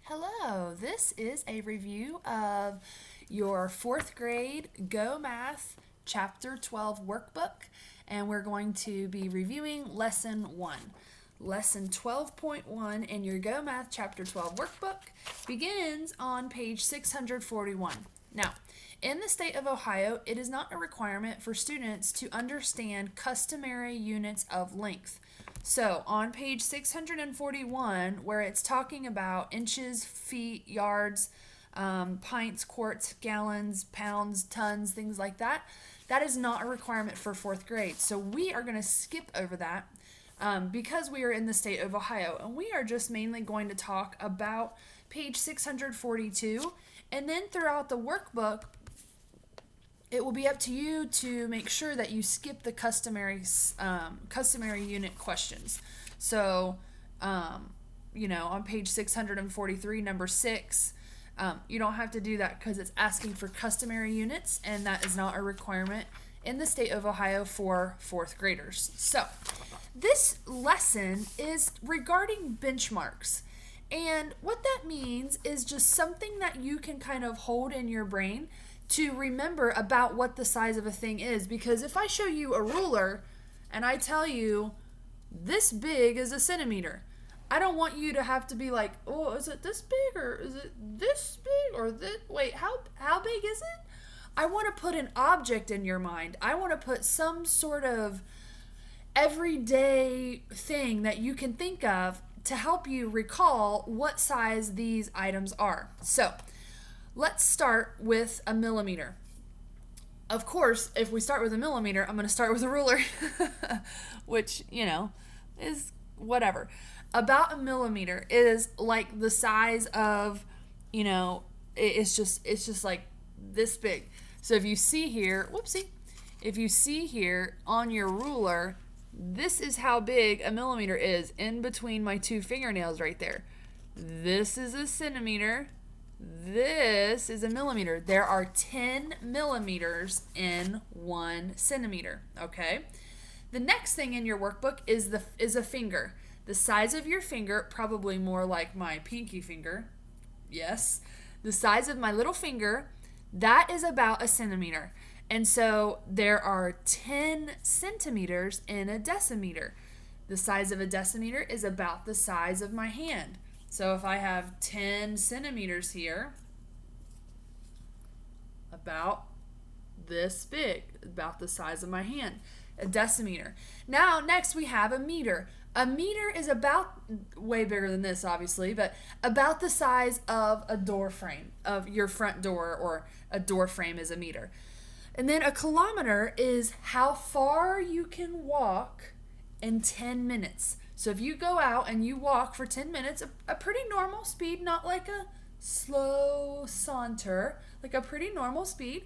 Hello, this is a review of your fourth grade GoMath Chapter 12 workbook, and we're going to be reviewing Lesson 1. Lesson 12.1 in your GoMath Chapter 12 workbook begins on page 641. Now, in the state of Ohio, it is not a requirement for students to understand customary units of length. So on page 641, where it's talking about inches, feet, yards, pints, quarts, gallons, pounds, tons, things like that, that is not a requirement for fourth grade. So we are going to skip over that because we are in the state of Ohio. And we are just mainly going to talk about page 642. And then throughout the workbook, it will be up to you to make sure that you skip the customary unit questions. So, on page 643, number 6, you don't have to do that because it's asking for customary units, and that is not a requirement in the state of Ohio for fourth graders. So, this lesson is regarding benchmarks. And what that means is just something that you can kind of hold in your brain to remember about what the size of a thing is. Because if I show you a ruler and I tell you this big is a centimeter, I don't want you to have to be like, oh, is it this big or is it this big or this? Wait, how big is it? I want to put an object in your mind. I want to put some sort of everyday thing that you can think of to help you recall what size these items are. So, let's start with a millimeter. Of course, if we start with a millimeter, I'm going to start with a ruler, which, is whatever. About a millimeter is like the size of, it's just like this big. So if you see here, if you see here on your ruler, this is how big a millimeter is in between my two fingernails right there. This is a centimeter. This is a millimeter. There are 10 millimeters in 1 centimeter, okay? The next thing in your workbook is a finger. The size of your finger, probably more like my pinky finger. Yes. The size of my little finger, that is about a centimeter. And so there are 10 centimeters in a decimeter. The size of a decimeter is about the size of my hand. So if I have 10 centimeters here, about this big, about the size of my hand, a decimeter. Now, next we have a meter. A meter is about, way bigger than this obviously, but about the size of a door frame, of your front door, or a door frame is a meter. And then a kilometer is how far you can walk in 10 minutes. So if you go out and you walk for 10 minutes, a pretty normal speed, not like a slow saunter, like a pretty normal speed,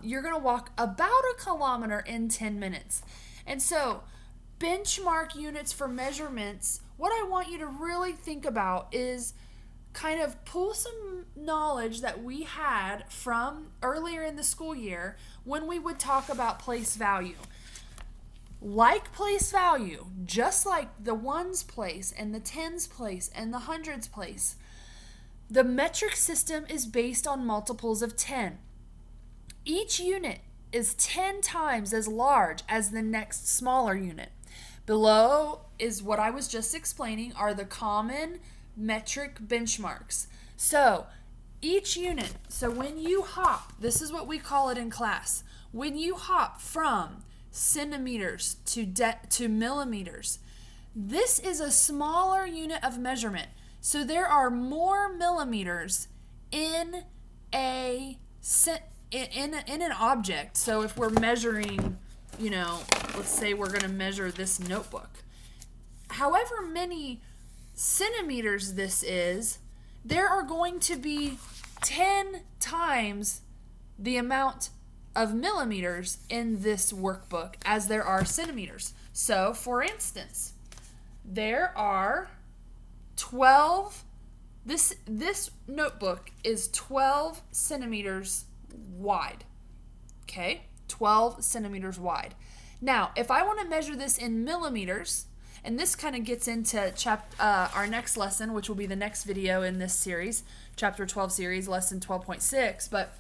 you're going to walk about a kilometer in 10 minutes. And so benchmark units for measurements, what I want you to really think about is kind of pull some knowledge that we had from earlier in the school year when we would talk about place value. Like place value, just like the ones place and the tens place and the hundreds place, the metric system is based on multiples of 10. Each unit is 10 times as large as the next smaller unit. Below is what I was just explaining are the common metric benchmarks. So each unit, so when you hop, this is what we call it in class, when you hop from centimeters to millimeters, this is a smaller unit of measurement. So there are more millimeters in an object. So if we're measuring, let's say we're going to measure this notebook. However many centimeters this is, there are going to be 10 times the amount of millimeters in this workbook as there are centimeters. So, for instance, there are 12, this notebook is 12 centimeters wide. Okay? 12 centimeters wide. Now, if I want to measure this in millimeters, And this kind of gets into our next lesson, which will be the next video in this series, Chapter 12 series, Lesson 12.6. But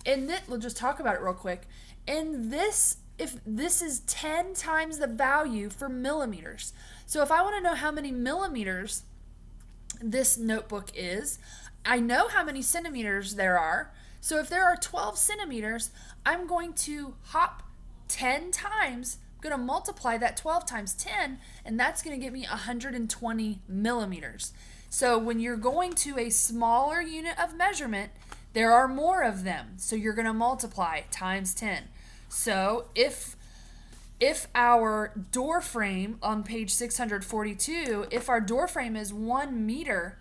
in this, we'll just talk about it real quick. In this, if this is 10 times the value for millimeters. So if I want to know how many millimeters this notebook is, I know how many centimeters there are. So if there are 12 centimeters, I'm going to hop 10 times. I'm going to multiply that 12 times 10, and that's going to give me 120 millimeters. So when you're going to a smaller unit of measurement, there are more of them. So you're going to multiply times 10. So if our door frame on page 642, if our door frame is 1 meter,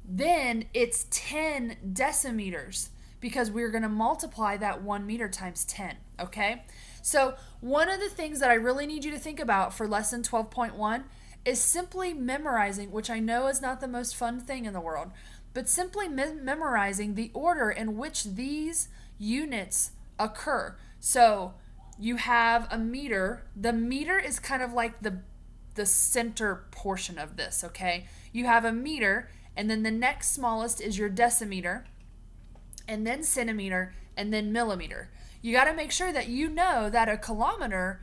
then it's 10 decimeters, because we're going to multiply that 1 meter times 10, okay? So one of the things that I really need you to think about for lesson 12.1 is simply memorizing, which I know is not the most fun thing in the world, but simply memorizing the order in which these units occur. So you have a meter. The meter is kind of like the center portion of this, okay? You have a meter, and then the next smallest is your decimeter, and then centimeter, and then millimeter. You got to make sure that you know that a kilometer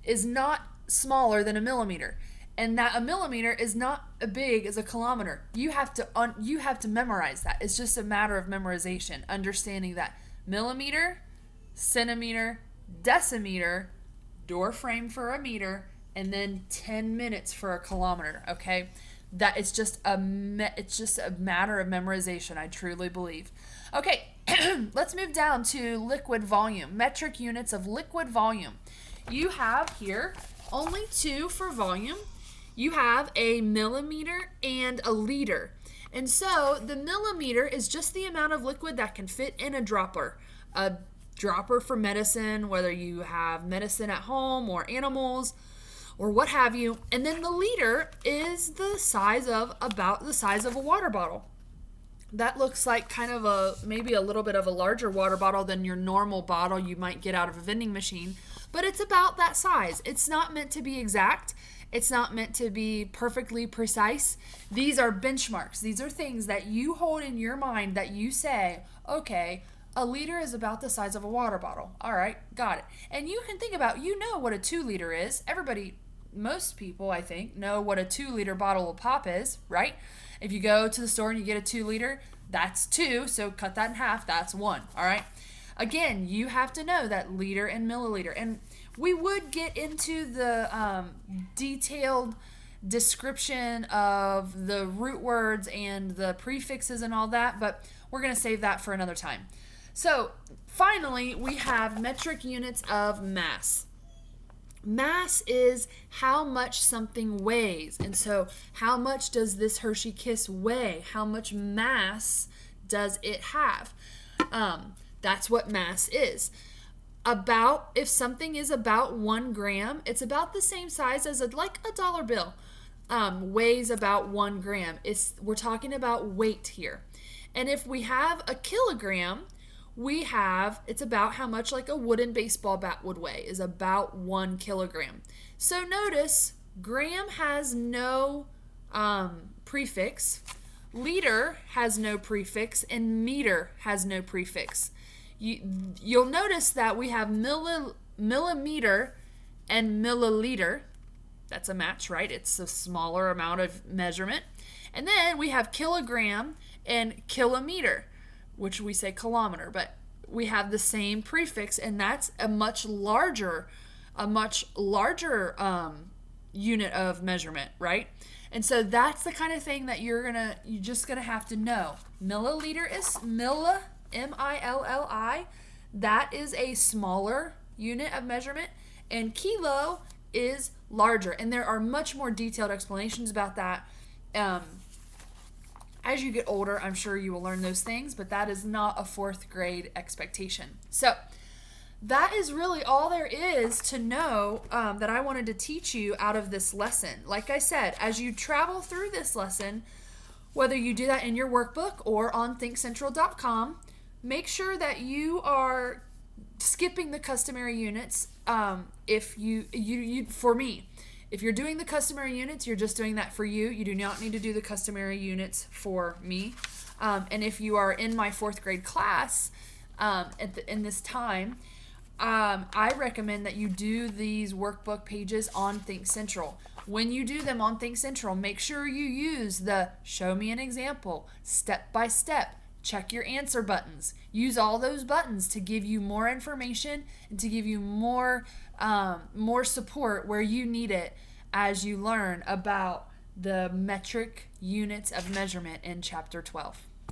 is not smaller than a millimeter, and that a millimeter is not as big as a kilometer. You have to memorize that. It's just a matter of memorization, understanding that millimeter, centimeter, decimeter, door frame for a meter, and then 10 minutes for a kilometer, okay? That it's just a matter of memorization, I truly believe. Okay, let's move down to liquid volume, metric units of liquid volume. You have here only two for volume. You have a millimeter and a liter. And so the millimeter is just the amount of liquid that can fit in a dropper. A dropper for medicine, whether you have medicine at home or animals or what have you. And then the liter is about the size of a water bottle. That looks like kind of maybe a little bit of a larger water bottle than your normal bottle you might get out of a vending machine, but it's about that size. It's not meant to be exact. It's not meant to be perfectly precise. These are benchmarks. These are things that you hold in your mind that you say, okay, a liter is about the size of a water bottle. All right, got it. And you can think about, you know what a 2 liter is. Most people, I think, know what a 2 liter bottle of pop is, right? If you go to the store and you get a 2 liter, that's 2, so cut that in half, that's 1, all right? Again, you have to know that liter and milliliter. And we would get into the detailed description of the root words and the prefixes and all that, but we're going to save that for another time. So finally, we have metric units of mass. Mass is how much something weighs. And so how much does this Hershey Kiss weigh? How much mass does it have? That's what mass is. If something is about 1 gram, it's about the same size as a dollar bill. Weighs about 1 gram. We're talking about weight here. And if we have a kilogram, it's about how much like a wooden baseball bat would weigh, is about 1 kilogram. So notice gram has no prefix, liter has no prefix, and meter has no prefix. You'll notice that we have millimeter and milliliter. That's a match, right? It's a smaller amount of measurement. And then we have kilogram and kilometer, which we say kilometer, but we have the same prefix, and that's a much larger unit of measurement, right? And so that's the kind of thing that you're just gonna have to know. Milliliter is M-I-L-L-I. That is a smaller unit of measurement, and kilo is larger. And there are much more detailed explanations about that. As you get older, I'm sure you will learn those things, but that is not a 4th grade expectation. So that is really all there is to know that I wanted to teach you out of this lesson. Like I said, as you travel through this lesson, whether you do that in your workbook or on thinkcentral.com, make sure that you are skipping the customary units. For me, If you're doing the customary units, you're just doing that for you. You do not need to do the customary units for me. And if you are in my 4th grade class in this time, I recommend that you do these workbook pages on Think Central. When you do them on Think Central, make sure you use the show me an example, step by step, check your answer buttons. Use all those buttons to give you more information and to give you more support where you need it as you learn about the metric units of measurement in Chapter 12.